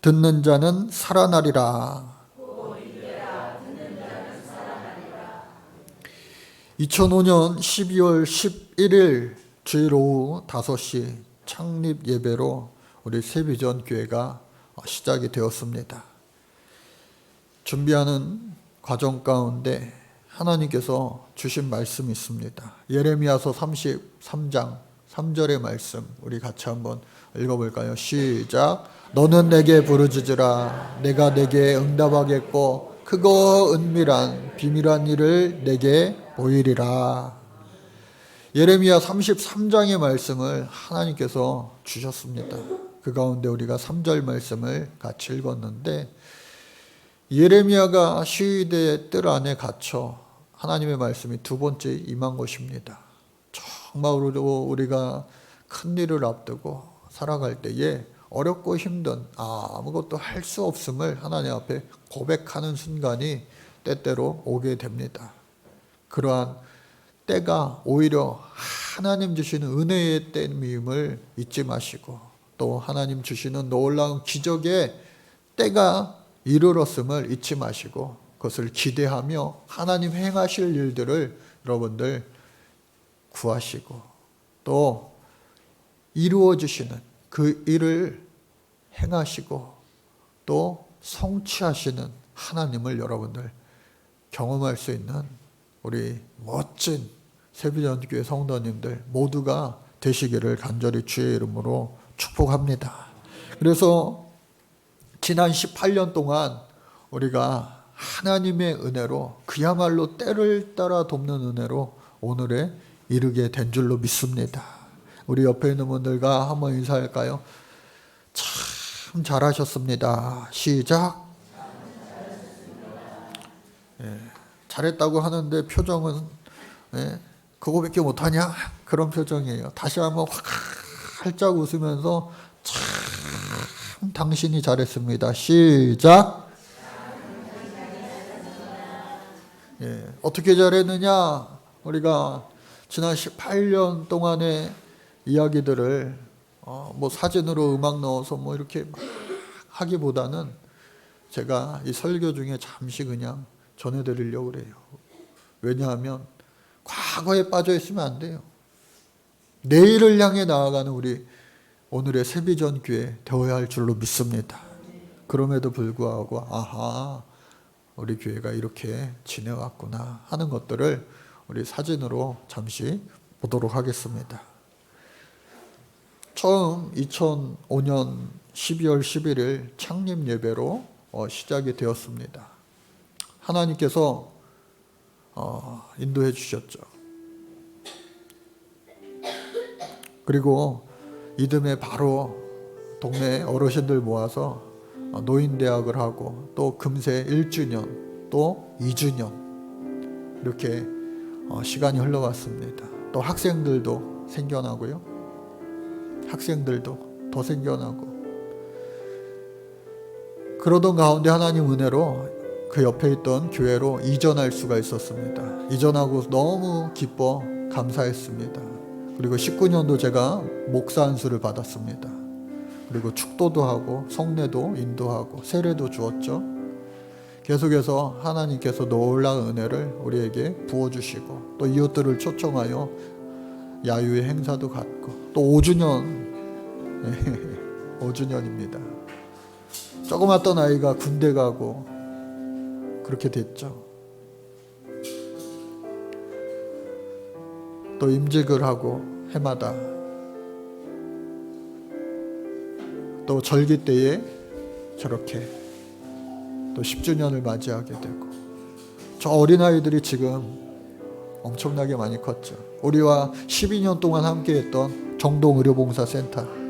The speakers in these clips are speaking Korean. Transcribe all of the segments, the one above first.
듣는 자는 살아나리라. 2005년 12월 11일 주일 오후 5시 창립 예배로 우리 세비전 교회가 시작이 되었습니다. 준비하는 과정 가운데 하나님께서 주신 말씀이 있습니다. 예레미야서 33장 3절의 말씀 우리 같이 한번 읽어볼까요? 시작. 너는 내게 부르짖으라. 내가 내게 응답하겠고 크고 은밀한 비밀한 일을 내게 보이리라. 예레미야 33장의 말씀을 하나님께서 주셨습니다. 그 가운데 우리가 3절 말씀을 같이 읽었는데, 예레미야가 시위대의 뜰 안에 갇혀 하나님의 말씀이 두 번째 임한 것입니다. 정말로 우리가 큰 일을 앞두고 살아갈 때에 어렵고 힘든 아무것도 할 수 없음을 하나님 앞에 고백하는 순간이 때때로 오게 됩니다. 그러한 때가 오히려 하나님 주시는 은혜의 때임을 잊지 마시고, 또 하나님 주시는 놀라운 기적의 때가 이르렀음을 잊지 마시고, 그것을 기대하며 하나님 행하실 일들을 여러분들 구하시고, 또 이루어지시는 그 일을 행하시고 또 성취하시는 하나님을 여러분들 경험할 수 있는 우리 멋진 세비전교회 성도님들 모두가 되시기를 간절히 주의 이름으로 축복합니다. 그래서 지난 18년 동안 우리가 하나님의 은혜로, 그야말로 때를 따라 돕는 은혜로 오늘에 이르게 된 줄로 믿습니다. 우리 옆에 있는 분들과 한번 인사할까요? 참 잘하셨습니다. 시작. 잘했다고 하는데 표정은 그거밖에 못하냐? 그런 표정이에요. 다시 한번 활짝 웃으면서 참 당신이 잘했습니다. 시작. 어떻게 잘했느냐? 우리가 지난 18년 동안의 이야기들을 뭐 사진으로 음악 넣어서 뭐 이렇게 막 하기보다는 제가 이 설교 중에 잠시 그냥 전해드리려고 그래요. 왜냐하면 과거에 빠져 있으면 안 돼요. 내일을 향해 나아가는 우리 오늘의 세비전 교회 되어야 할 줄로 믿습니다. 그럼에도 불구하고 우리 교회가 이렇게 지내왔구나 하는 것들을 우리 사진으로 잠시 보도록 하겠습니다. 처음 2005년 12월 11일 창립 예배로 시작이 되었습니다. 하나님께서 인도해 주셨죠. 그리고 이듬해 바로 동네 어르신들 모아서 노인대학을 하고, 또 금세 1주년 또 2주년 이렇게 시간이 흘러갔습니다. 또 학생들도 생겨나고요. 학생들도 더 생겨나고, 그러던 가운데 하나님 은혜로 그 옆에 있던 교회로 이전할 수가 있었습니다. 이전하고 너무 기뻐 감사했습니다. 그리고 19년도 제가 목사 안수를 받았습니다. 그리고 축도도 하고 성례도 인도하고 세례도 주었죠. 계속해서 하나님께서 놀라운 은혜를 우리에게 부어주시고, 또 이웃들을 초청하여 야유의 행사도 갖고, 또 5주년 5주년입니다. 조그맣던 아이가 군대 가고 그렇게 됐죠. 또 임직을 하고 해마다, 또 절기 때에 저렇게 또 10주년을 맞이하게 되고, 저 어린아이들이 지금 엄청나게 많이 컸죠. 우리와 12년 동안 함께했던 정동의료봉사센터,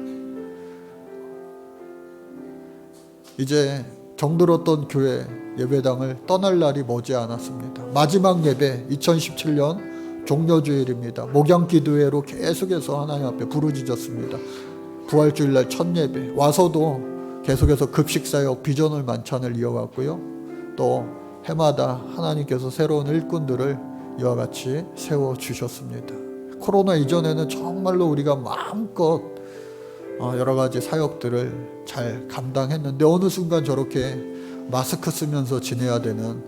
이제 정들었던 교회 예배당을 떠날 날이 머지 않았습니다. 마지막 예배 2017년 종료주일입니다. 목양기도회로 계속해서 하나님 앞에 부르짖었습니다. 부활주일날 첫 예배 와서도 계속해서 급식사역 비전을 만찬을 이어갔고요. 또 해마다 하나님께서 새로운 일꾼들을 이와 같이 세워주셨습니다. 코로나 이전에는 정말로 우리가 마음껏 여러 가지 사역들을 잘 감당했는데 어느 순간 저렇게 마스크 쓰면서 지내야 되는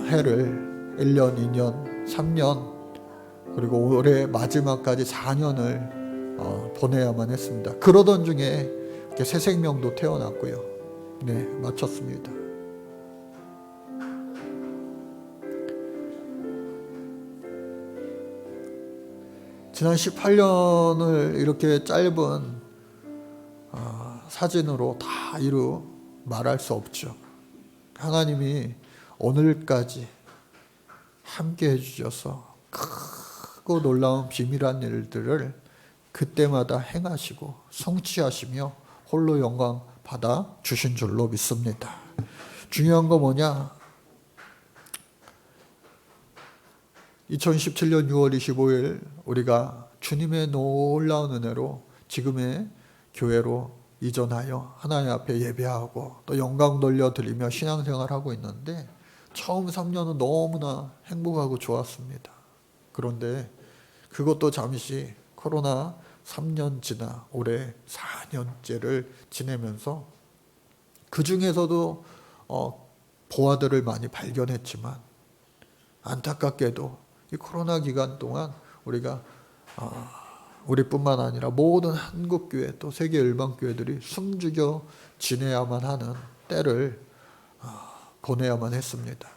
해를 1년, 2년, 3년 그리고 올해 마지막까지 4년을 보내야만 했습니다. 그러던 중에 이렇게 새 생명도 태어났고요. 네, 마쳤습니다. 지난 18년을 이렇게 짧은 사진으로 다 이루 말할 수 없죠. 하나님이 오늘까지 함께 해주셔서 크고 놀라운 비밀한 일들을 그때마다 행하시고 성취하시며 홀로 영광 받아 주신 줄로 믿습니다. 중요한 거 뭐냐? 2017년 6월 25일 우리가 주님의 놀라운 은혜로 지금의 교회로 이전하여 하나님 앞에 예배하고 또 영광 돌려드리며 신앙생활하고 있는데 처음 3년은 너무나 행복하고 좋았습니다. 그런데 그것도 잠시 코로나 3년 지나 올해 4년째를 지내면서 그 중에서도 보화들을 많이 발견했지만 안타깝게도 이 코로나 기간 동안 우리가 우리뿐만 아니라 모든 한국교회 또 세계 일반교회들이 숨죽여 지내야만 하는 때를 보내야만 했습니다.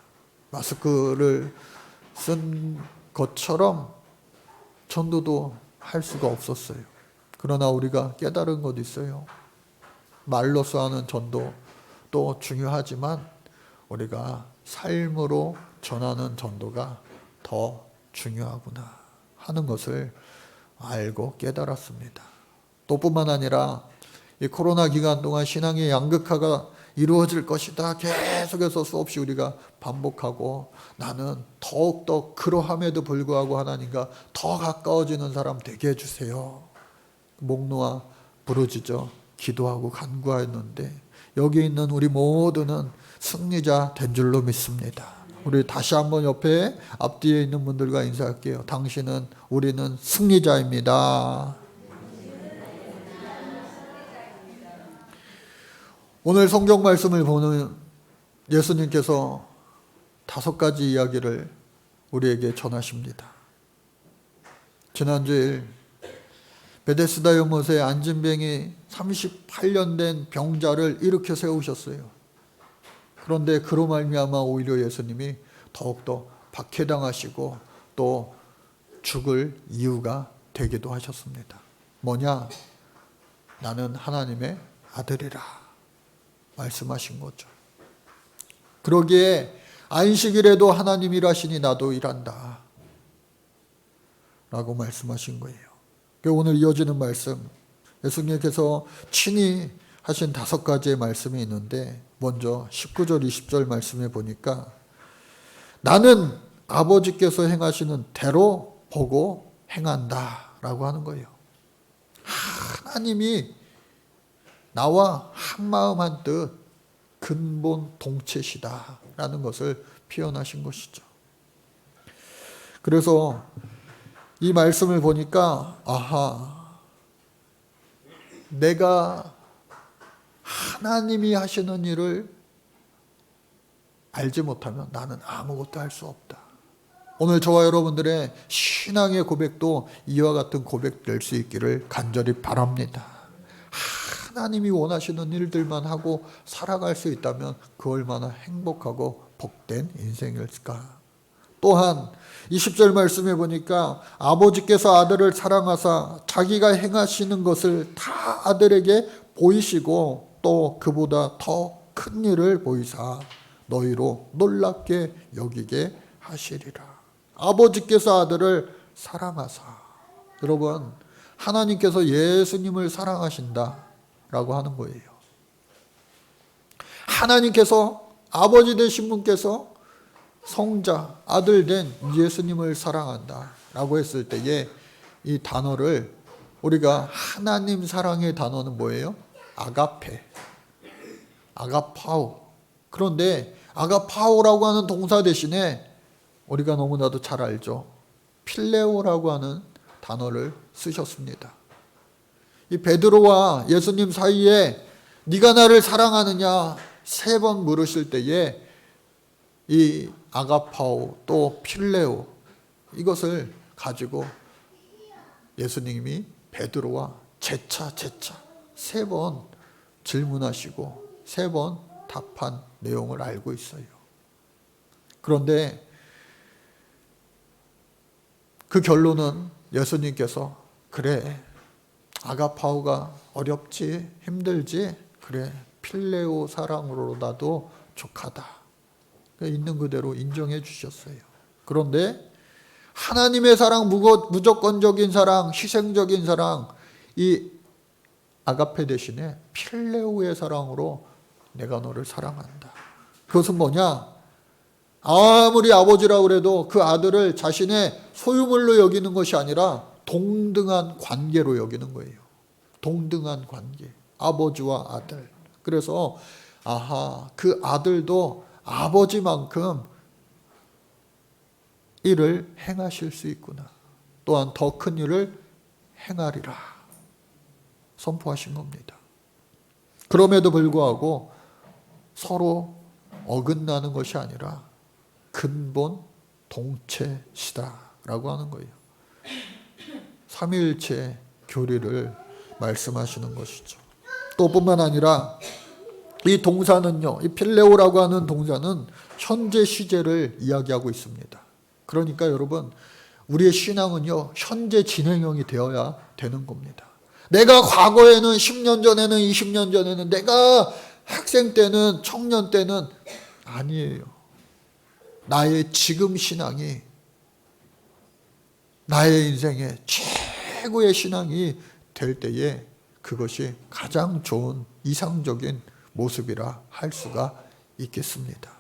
마스크를 쓴 것처럼 전도도 할 수가 없었어요. 그러나 우리가 깨달은 것 있어요. 말로써 하는 전도도 중요하지만 우리가 삶으로 전하는 전도가 더 중요하구나 하는 것을 알고 깨달았습니다. 또 뿐만 아니라 이 코로나 기간 동안 신앙의 양극화가 이루어질 것이다. 계속해서 수없이 우리가 반복하고 나는 더욱더 그러함에도 불구하고 하나님과 더 가까워지는 사람 되게 해주세요. 목 놓아 부르짖어 기도하고 간구하였는데 여기 있는 우리 모두는 승리자 된 줄로 믿습니다. 우리 다시 한번 옆에 앞뒤에 있는 분들과 인사할게요. 우리는 승리자입니다. 오늘 성경 말씀을 보는 예수님께서 5가지 이야기를 우리에게 전하십니다. 지난주일 베데스다 연못에 안진뱅이 38년 된 병자를 일으켜 세우셨어요. 그런데 그로 말미암아 오히려 예수님이 더욱더 박해당하시고 또 죽을 이유가 되기도 하셨습니다. 뭐냐? 나는 하나님의 아들이라 말씀하신 거죠. 그러기에 안식일에도 하나님 일하시니 나도 일한다 라고 말씀하신 거예요. 오늘 이어지는 말씀, 예수님께서 친히 하신 5가지의 말씀이 있는데 먼저 19절 20절 말씀에 보니까 나는 아버지께서 행하시는 대로 보고 행한다 라고 하는 거예요. 하나님이 나와 한마음 한뜻 근본 동체시다 라는 것을 표현하신 것이죠. 그래서 이 말씀을 보니까 내가 하나님이 하시는 일을 알지 못하면 나는 아무것도 할 수 없다. 오늘 저와 여러분들의 신앙의 고백도 이와 같은 고백 될 수 있기를 간절히 바랍니다. 하나님이 원하시는 일들만 하고 살아갈 수 있다면 그 얼마나 행복하고 복된 인생일까. 또한 20절 말씀해 보니까 아버지께서 아들을 사랑하사 자기가 행하시는 것을 다 아들에게 보이시고 또 그보다 더 큰 일을 보이사 너희로 놀랍게 여기게 하시리라. 아버지께서 아들을 사랑하사. 여러분, 하나님께서 예수님을 사랑하신다 라고 하는 거예요. 하나님께서, 아버지 되신 분께서 성자, 아들 된 예수님을 사랑한다 라고 했을 때에 이 단어를 우리가 하나님 사랑의 단어는 뭐예요? 아가페, 아가파오. 그런데 아가파오라고 하는 동사 대신에 우리가 너무나도 잘 알죠. 필레오라고 하는 단어를 쓰셨습니다. 이 베드로와 예수님 사이에 네가 나를 사랑하느냐 3번 물으실 때에 이 아가파오 또 필레오 이것을 가지고 예수님이 베드로와 재차 3번 질문하시고 3번 답한 내용을 알고 있어요. 그런데 그 결론은 예수님께서 그래 아가파오가 어렵지 힘들지 그래 필레오 사랑으로라도 족하다. 있는 그대로 인정해 주셨어요. 그런데 하나님의 사랑, 무조건적인 사랑, 희생적인 사랑, 이 아가페 대신에 필레오의 사랑으로 내가 너를 사랑한다. 그것은 뭐냐? 아무리 아버지라고 그래도 그 아들을 자신의 소유물로 여기는 것이 아니라 동등한 관계로 여기는 거예요. 동등한 관계. 아버지와 아들. 그래서 그 아들도 아버지만큼 일을 행하실 수 있구나. 또한 더 큰 일을 행하리라. 선포하신 겁니다. 그럼에도 불구하고 서로 어긋나는 것이 아니라 근본 동체시다라고 하는 거예요. 삼위일체 교리를 말씀하시는 것이죠. 또 뿐만 아니라 이 동사는요, 이 필레오라고 하는 동사는 현재 시제를 이야기하고 있습니다. 그러니까 여러분, 우리의 신앙은요, 현재 진행형이 되어야 되는 겁니다. 내가 과거에는 10년 전에는 20년 전에는 내가 학생 때는 청년 때는 아니에요. 나의 지금 신앙이 나의 인생의 최고의 신앙이 될 때에 그것이 가장 좋은 이상적인 모습이라 할 수가 있겠습니다.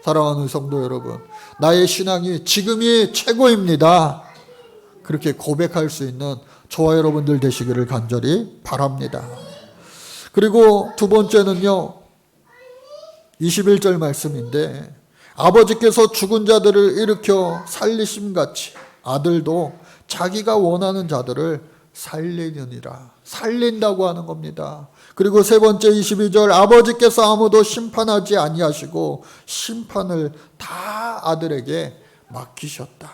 사랑하는 성도 여러분, 나의 신앙이 지금이 최고입니다. 그렇게 고백할 수 있는 저와 여러분들 되시기를 간절히 바랍니다. 그리고 두 번째는요, 21절 말씀인데 아버지께서 죽은 자들을 일으켜 살리심같이 아들도 자기가 원하는 자들을 살리느니라. 살린다고 하는 겁니다. 그리고 세 번째 22절 아버지께서 아무도 심판하지 아니하시고 심판을 다 아들에게 맡기셨다.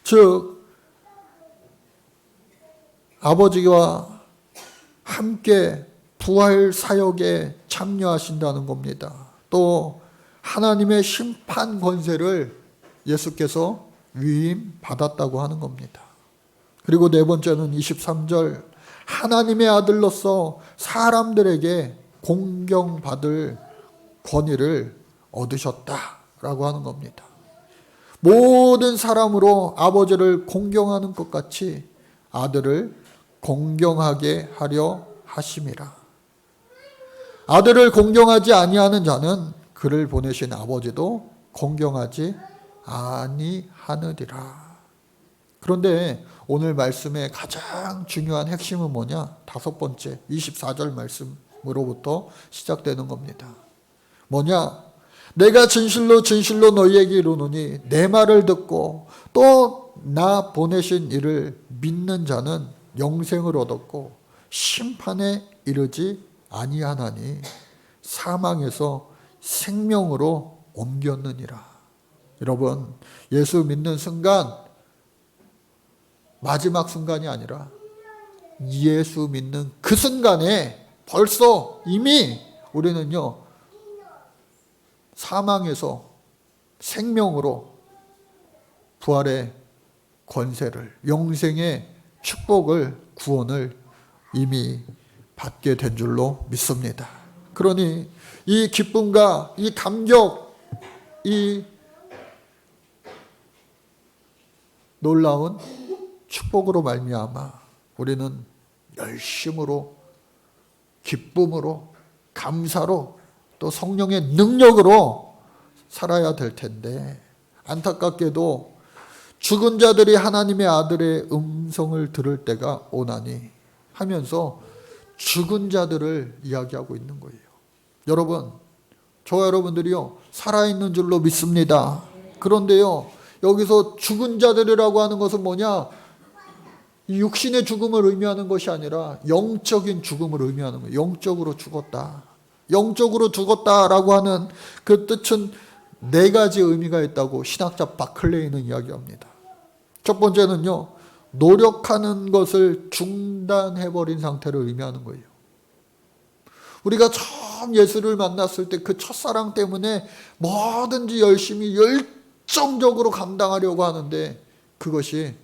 즉 아버지와 함께 부활 사역에 참여하신다는 겁니다. 또 하나님의 심판 권세를 예수께서 위임받았다고 하는 겁니다. 그리고 네 번째는 23절 하나님의 아들로서 사람들에게 공경받을 권위를 얻으셨다라고 하는 겁니다. 모든 사람으로 아버지를 공경하는 것 같이 아들을 공경하게 하려 하심이라. 아들을 공경하지 아니하는 자는 그를 보내신 아버지도 공경하지 아니하느니라. 그런데 오늘 말씀의 가장 중요한 핵심은 뭐냐? 5번째 24절 말씀으로부터 시작되는 겁니다. 뭐냐? 내가 진실로 진실로 너희에게 이르노니 내 말을 듣고 또 나 보내신 이를 믿는 자는 영생을 얻었고 심판에 이르지 아니하나니 사망에서 생명으로 옮겼느니라. 여러분, 예수 믿는 순간 마지막 순간이 아니라 예수 믿는 그 순간에 벌써 이미 우리는요 사망에서 생명으로 부활의 권세를, 영생의 축복을, 구원을 이미 받게 된 줄로 믿습니다. 그러니 이 기쁨과 이 감격, 이 놀라운 축복으로 말미암아 우리는 열심으로, 기쁨으로, 감사로 또 성령의 능력으로 살아야 될 텐데 안타깝게도 죽은 자들이 하나님의 아들의 음성을 들을 때가 오나니 하면서 죽은 자들을 이야기하고 있는 거예요. 여러분, 저와 여러분들이요 살아있는 줄로 믿습니다. 그런데요 여기서 죽은 자들이라고 하는 것은 뭐냐? 이 육신의 죽음을 의미하는 것이 아니라 영적인 죽음을 의미하는 거예요. 영적으로 죽었다. 영적으로 죽었다라고 하는 그 뜻은 네 가지 의미가 있다고 신학자 바클레이는 이야기합니다. 첫 번째는요, 노력하는 것을 중단해버린 상태를 의미하는 거예요. 우리가 처음 예수를 만났을 때 그 첫사랑 때문에 뭐든지 열심히 열정적으로 감당하려고 하는데 그것이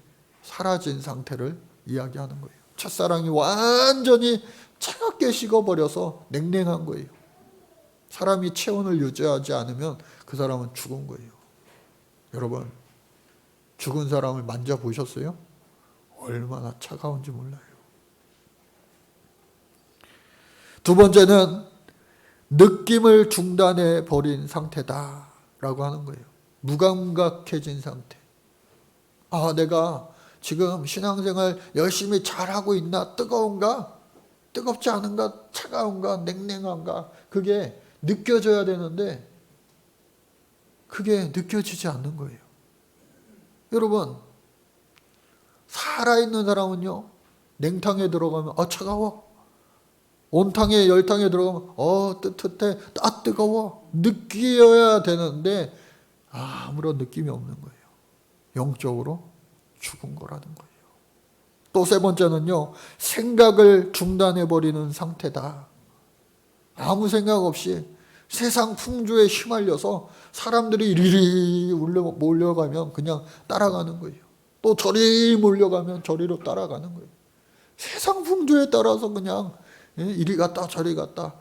사라진 상태를 이야기하는 거예요. 첫사랑이 완전히 차갑게 식어버려서 냉랭한 거예요. 사람이 체온을 유지하지 않으면 그 사람은 죽은 거예요. 여러분, 죽은 사람을 만져보셨어요? 얼마나 차가운지 몰라요. 두 번째는 느낌을 중단해 버린 상태다라고 하는 거예요. 무감각해진 상태. 아, 내가 지금 신앙생활 열심히 잘하고 있나? 뜨거운가? 뜨겁지 않은가? 차가운가? 냉랭한가? 그게 느껴져야 되는데 그게 느껴지지 않는 거예요. 여러분, 살아있는 사람은요, 냉탕에 들어가면 차가워. 온탕에 열탕에 들어가면 뜨뜻해. 뜨거워. 느껴야 되는데 아무런 느낌이 없는 거예요. 영적으로 죽은 거라는 거예요. 또 세 번째는요, 생각을 중단해버리는 상태다. 아무 생각 없이 세상 풍조에 휘말려서 사람들이 이리리 몰려가면 그냥 따라가는 거예요. 또 저리 몰려가면 저리로 따라가는 거예요. 세상 풍조에 따라서 그냥 이리 갔다 저리 갔다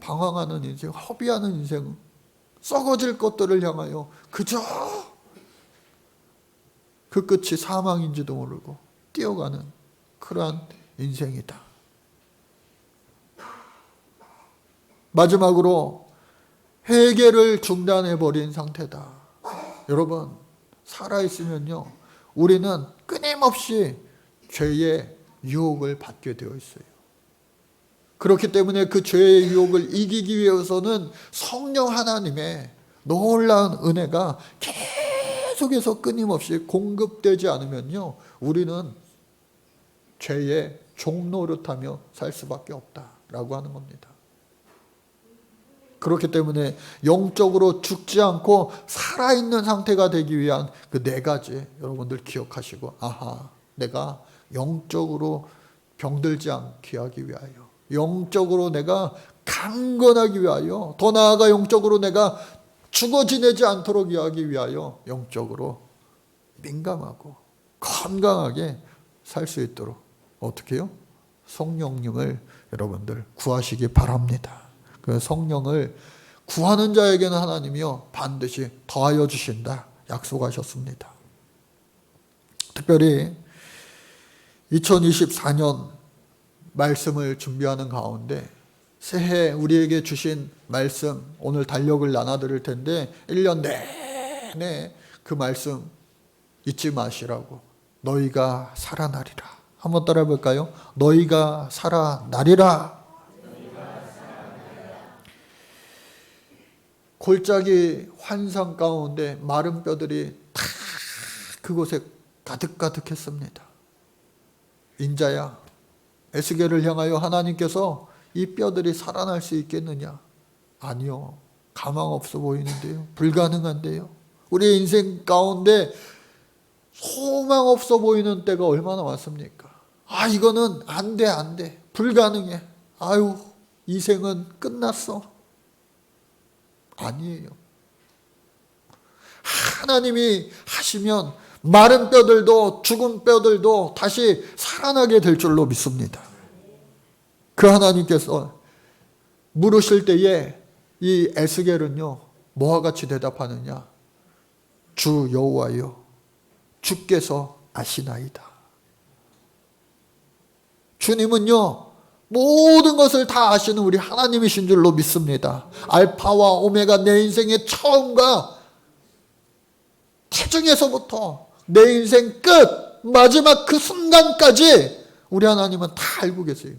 방황하는 인생, 허비하는 인생, 썩어질 것들을 향하여 그저 그 끝이 사망인지도 모르고 뛰어가는 그러한 인생이다. 마지막으로 회개를 중단해버린 상태다. 여러분, 살아있으면요, 우리는 끊임없이 죄의 유혹을 받게 되어 있어요. 그렇기 때문에 그 죄의 유혹을 이기기 위해서는 성령 하나님의 놀라운 은혜가 계속해서 끊임없이 공급되지 않으면요, 우리는 죄의 종노릇하며 살 수밖에 없다라고 하는 겁니다. 그렇기 때문에 영적으로 죽지 않고 살아있는 상태가 되기 위한 그 네 가지 여러분들 기억하시고, 내가 영적으로 병들지 않게 하기 위하여, 영적으로 내가 강건하기 위하여, 더 나아가 영적으로 내가 죽어 지내지 않도록 하기 위하여 영적으로 민감하고 건강하게 살 수 있도록 어떻게 해요? 성령님을 여러분들 구하시기 바랍니다. 그 성령을 구하는 자에게는 하나님이요 반드시 더하여 주신다 약속하셨습니다. 특별히 2024년 말씀을 준비하는 가운데 새해 우리에게 주신 말씀 오늘 달력을 나눠드릴 텐데 1년 내내 그 말씀 잊지 마시라고. 너희가 살아나리라. 한번 따라해 볼까요? 너희가 살아나리라. 골짜기 환상 가운데 마른 뼈들이 다 그곳에 가득가득했습니다. 인자야, 에스겔을 향하여 하나님께서 이 뼈들이 살아날 수 있겠느냐? 아니요. 가망 없어 보이는데요. 불가능한데요. 우리의 인생 가운데 소망 없어 보이는 때가 얼마나 많습니까? 이거는 안 돼. 불가능해. 이 생은 끝났어. 아니에요. 하나님이 하시면 마른 뼈들도 죽은 뼈들도 다시 살아나게 될 줄로 믿습니다. 그 하나님께서 물으실 때에 이 에스겔은요 뭐와 같이 대답하느냐? 주 여호와여, 주께서 아시나이다. 주님은요 모든 것을 다 아시는 우리 하나님이신 줄로 믿습니다. 알파와 오메가, 내 인생의 처음과 태중에서부터 내 인생 끝, 마지막 그 순간까지 우리 하나님은 다 알고 계세요.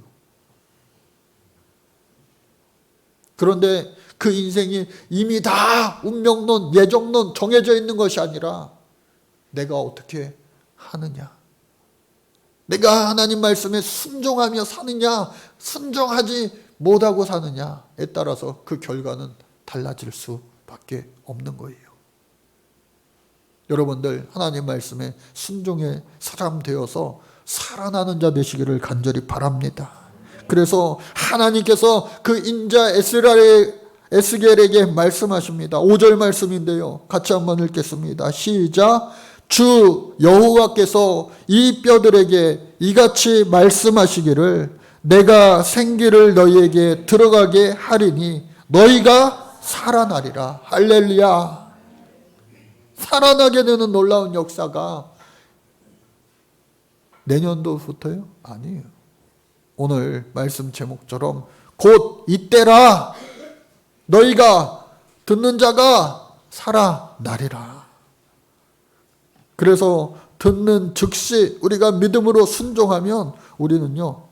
그런데 그 인생이 이미 다 운명론, 예정론 정해져 있는 것이 아니라 내가 어떻게 하느냐. 내가 하나님 말씀에 순종하며 사느냐, 순종하지 못하고 사느냐에 따라서 그 결과는 달라질 수밖에 없는 거예요. 여러분들 하나님 말씀에 순종의 사람 되어서 살아나는 자 되시기를 간절히 바랍니다. 그래서 하나님께서 그 인자 에스겔에게 말씀하십니다. 5절 말씀인데요. 같이 한번 읽겠습니다. 시작. 주 여호와께서 이 뼈들에게 이같이 말씀하시기를 내가 생기를 너희에게 들어가게 하리니 너희가 살아나리라. 할렐루야. 살아나게 되는 놀라운 역사가 내년도부터요? 아니에요. 오늘 말씀 제목처럼 곧 이때라 너희가 듣는 자가 살아나리라. 그래서 듣는 즉시 우리가 믿음으로 순종하면 우리는요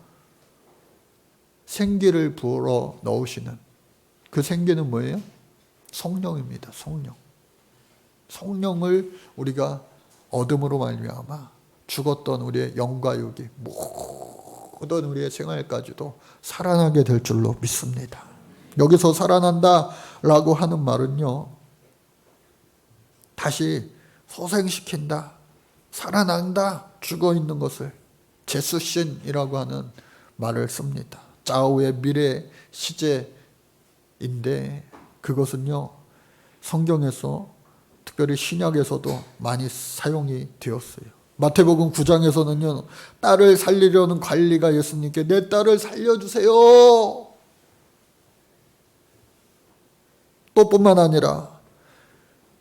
생기를 불어 넣으시는 그 생기는 뭐예요? 성령입니다. 성령을 우리가 얻음으로 말미암아 죽었던 우리의 영과 육이 모든 우리의 생활까지도 살아나게 될 줄로 믿습니다. 여기서 살아난다라고 하는 말은요 다시 소생시킨다, 살아난다, 죽어있는 것을 재수신이라고 하는 말을 씁니다. 좌우의 미래 시제인데 그것은요 성경에서 특별히 신약에서도 많이 사용이 되었어요. 마태복음 9장에서는요 딸을 살리려는 관리가 예수님께 내 딸을 살려주세요. 또 뿐만 아니라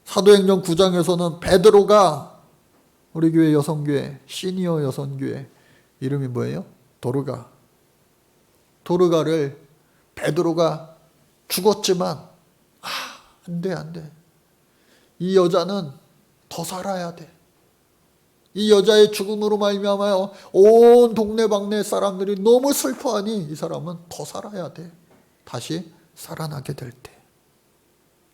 사도행전 9장에서는 베드로가 우리 교회 여성교회 시니어 여성교회 이름이 뭐예요? 도르가를 베드로가 죽었지만 안 돼. 이 여자는 더 살아야 돼. 이 여자의 죽음으로 말미암아 온 동네방네 사람들이 너무 슬퍼하니 이 사람은 더 살아야 돼. 다시 살아나게 될 때.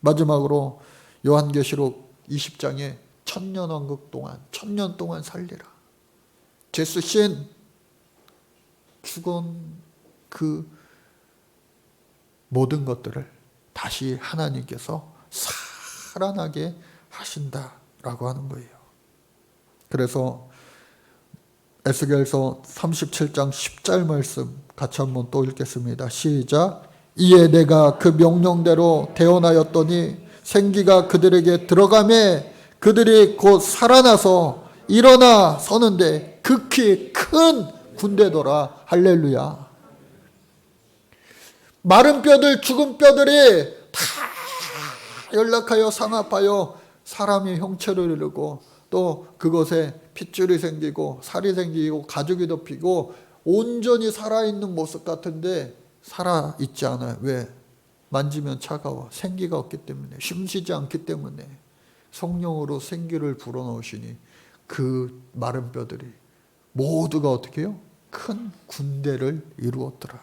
마지막으로 요한계시록 20장에 천년왕국 동안 1000년 동안 살리라. 제수신 죽은 그 모든 것들을 다시 하나님께서 살아나게 하신다라고 하는 거예요. 그래서 에스겔서 37장 10절 말씀 같이 한번 또 읽겠습니다. 시작. 이에 내가 그 명령대로 대언하였더니 생기가 그들에게 들어가매 그들이 곧 살아나서 일어나 서는데 극히 큰 군대더라. 할렐루야. 마른 뼈들 죽은 뼈들이 다 연락하여 상합하여 사람이 형체를 이루고 또 그것에 핏줄이 생기고 살이 생기고 가죽이 덮이고 온전히 살아있는 모습 같은데 살아있지 않아요. 왜? 만지면 차가워. 생기가 없기 때문에, 숨쉬지 않기 때문에. 성령으로 생기를 불어넣으시니 그 마른 뼈들이 모두가 어떻게 해요? 큰 군대를 이루었더라.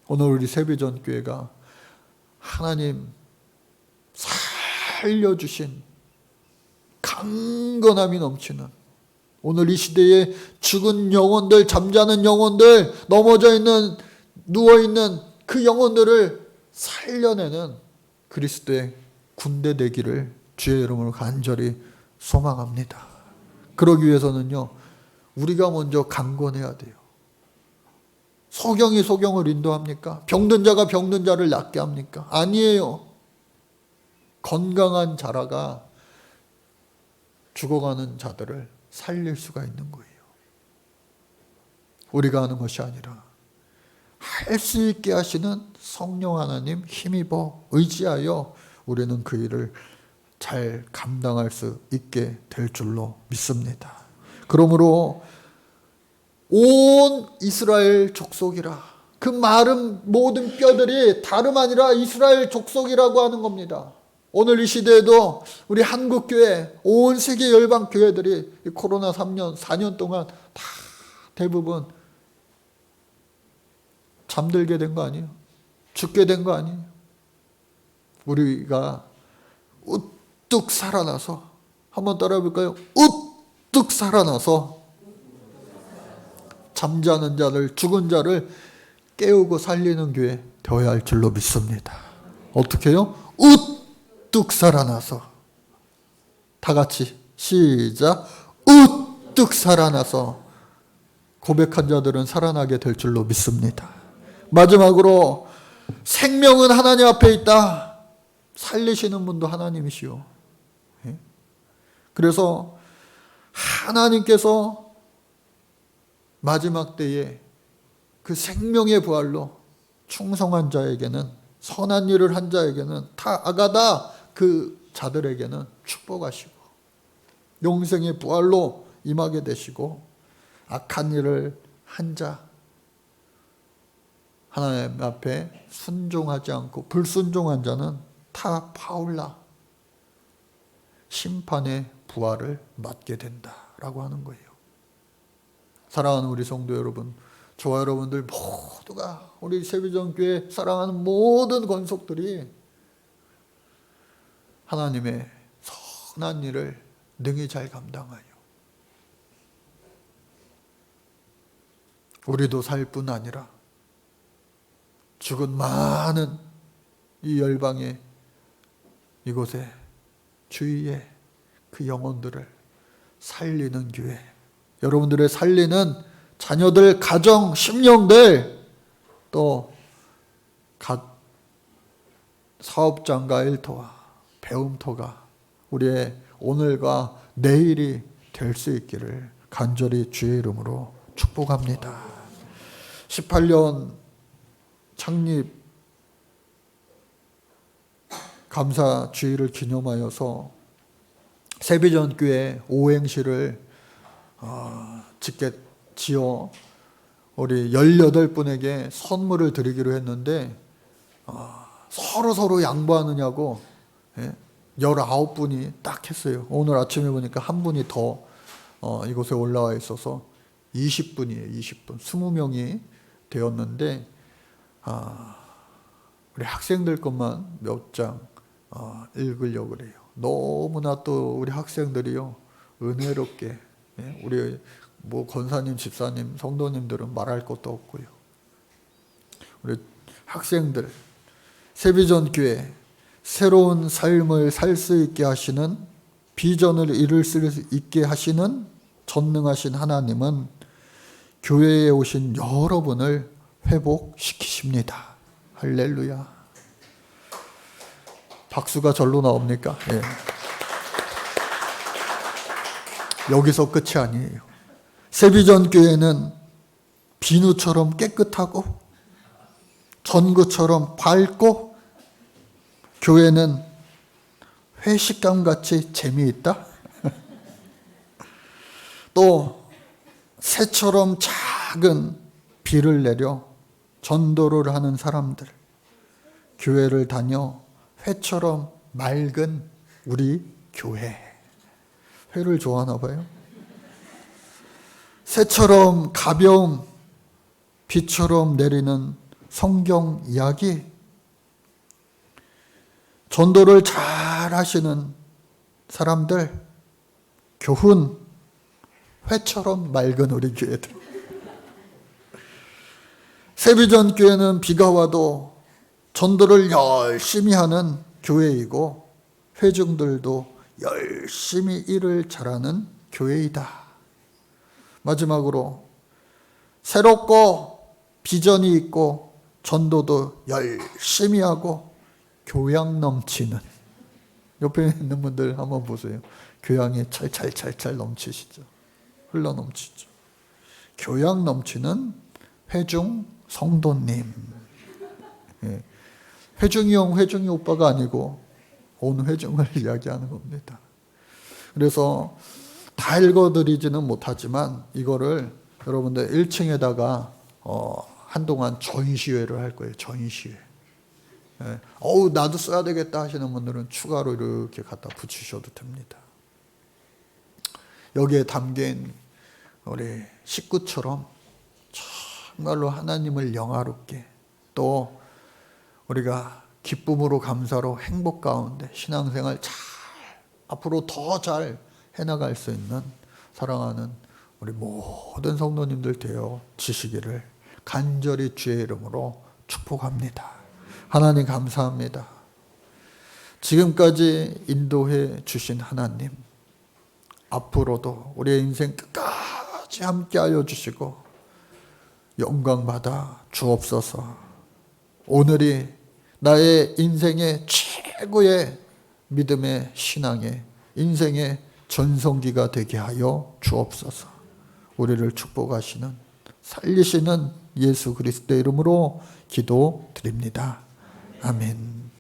오늘 우리 세비전교회가 하나님 살려주신 강건함이 넘치는 오늘 이 시대에 죽은 영혼들, 잠자는 영혼들, 넘어져 있는, 누워있는 그 영혼들을 살려내는 그리스도의 군대 되기를 주의 이름으로 간절히 소망합니다. 그러기 위해서는요, 우리가 먼저 강건해야 돼요. 소경이 소경을 인도합니까? 병든 자가 병든 자를 낫게 합니까? 아니에요. 건강한 자라가 죽어가는 자들을 살릴 수가 있는 거예요. 우리가 하는 것이 아니라 할 수 있게 하시는 성령 하나님 힘입어 의지하여 우리는 그 일을 잘 감당할 수 있게 될 줄로 믿습니다. 그러므로 온 이스라엘 족속이라, 그 마른 모든 뼈들이 다름 아니라 이스라엘 족속이라고 하는 겁니다. 오늘 이 시대에도 우리 한국교회, 온 세계 열방 교회들이 코로나 3년, 4년 동안 다 대부분 잠들게 된 거 아니에요? 죽게 된 거 아니에요? 우리가 우뚝 살아나서, 한번 따라해 볼까요? 우뚝 살아나서 잠자는 자를, 죽은 자를 깨우고 살리는 교회 되어야 할 줄로 믿습니다. 어떻게 해요? 우뚝 살아나서, 다 같이 시작. 우뚝 살아나서 고백한 자들은 살아나게 될 줄로 믿습니다. 마지막으로 생명은 하나님 앞에 있다. 살리시는 분도 하나님이시오. 그래서 하나님께서 마지막 때에 그 생명의 부활로 충성한 자에게는, 선한 일을 한 자에게는, 다 아가다 그 자들에게는 축복하시고 영생의 부활로 임하게 되시고, 악한 일을 한 자, 하나님 앞에 순종하지 않고 불순종한 자는 다 파울라 심판의 부활을 맞게 된다라고 하는 거예요. 사랑하는 우리 성도 여러분, 저와 여러분들 모두가, 우리 세비전교회 사랑하는 모든 권속들이 하나님의 선한 일을 능히 잘 감당하여 우리도 살 뿐 아니라 죽은 많은 이 열방의 이곳에 주위에 그 영혼들을 살리는 교회, 여러분들의 살리는 자녀들, 가정, 심령들, 또 사업장과 일터와 배움터가 우리의 오늘과 내일이 될 수 있기를 간절히 주의 이름으로 축복합니다. 18년 창립 감사 주일을 기념하여서 세비전교회 오행시를 지어 우리 18분에게 선물을 드리기로 했는데 서로 양보하느냐고 19분이 딱 했어요. 오늘 아침에 보니까 한 분이 더 이곳에 올라와 있어서 20분이에요. 20분. 20명이 되었는데 우리 학생들 것만 몇 장 읽으려고 그래요. 너무나 또 우리 학생들이요 은혜롭게, 우리 뭐 권사님, 집사님, 성도님들은 말할 것도 없고요. 우리 학생들, 세비전교회 새로운 삶을 살 수 있게 하시는, 비전을 이룰 수 있게 하시는 전능하신 하나님은 교회에 오신 여러분을 회복시키십니다. 할렐루야. 박수가 절로 나옵니까? 예. 여기서 끝이 아니에요. 세비전교회는 비누처럼 깨끗하고 전구처럼 밝고, 교회는 회식감같이 재미있다. 또 새처럼 작은 비를 내려 전도를 하는 사람들, 교회를 다녀 회처럼 맑은 우리 교회. 회를 좋아하나 봐요. 새처럼 가벼운 비처럼 내리는 성경 이야기, 전도를 잘 하시는 사람들, 교훈, 회처럼 맑은 우리 교회들. 세비전교회는 비가 와도 전도를 열심히 하는 교회이고, 회중들도 열심히 일을 잘하는 교회이다. 마지막으로 새롭고 비전이 있고 전도도 열심히 하고 교양 넘치는, 옆에 있는 분들 한번 보세요. 교양이 찰찰 넘치시죠. 흘러 넘치죠. 교양 넘치는 회중 성도님. 예. 회중이 형, 회중이 오빠가 아니고 온 회중을 이야기하는 겁니다. 그래서 다 읽어드리지는 못하지만 이거를 여러분들 1층에다가 한동안 전시회를 할 거예요. 전시회. 예. 나도 써야 되겠다 하시는 분들은 추가로 이렇게 갖다 붙이셔도 됩니다. 여기에 담긴 우리 식구처럼 정말로 하나님을 영화롭게, 또 우리가 기쁨으로 감사로 행복 가운데 신앙생활 잘 앞으로 더 잘 해나갈 수 있는 사랑하는 우리 모든 성도님들 되어 지시기를 간절히 주의 이름으로 축복합니다. 하나님 감사합니다. 지금까지 인도해 주신 하나님, 앞으로도 우리의 인생 끝까지 함께하여 주시고 영광받아 주옵소서. 오늘이 나의 인생의 최고의 믿음의 신앙의 인생의 전성기가 되게 하여 주옵소서. 우리를 축복하시는 살리시는 예수 그리스도의 이름으로 기도드립니다. 아멘.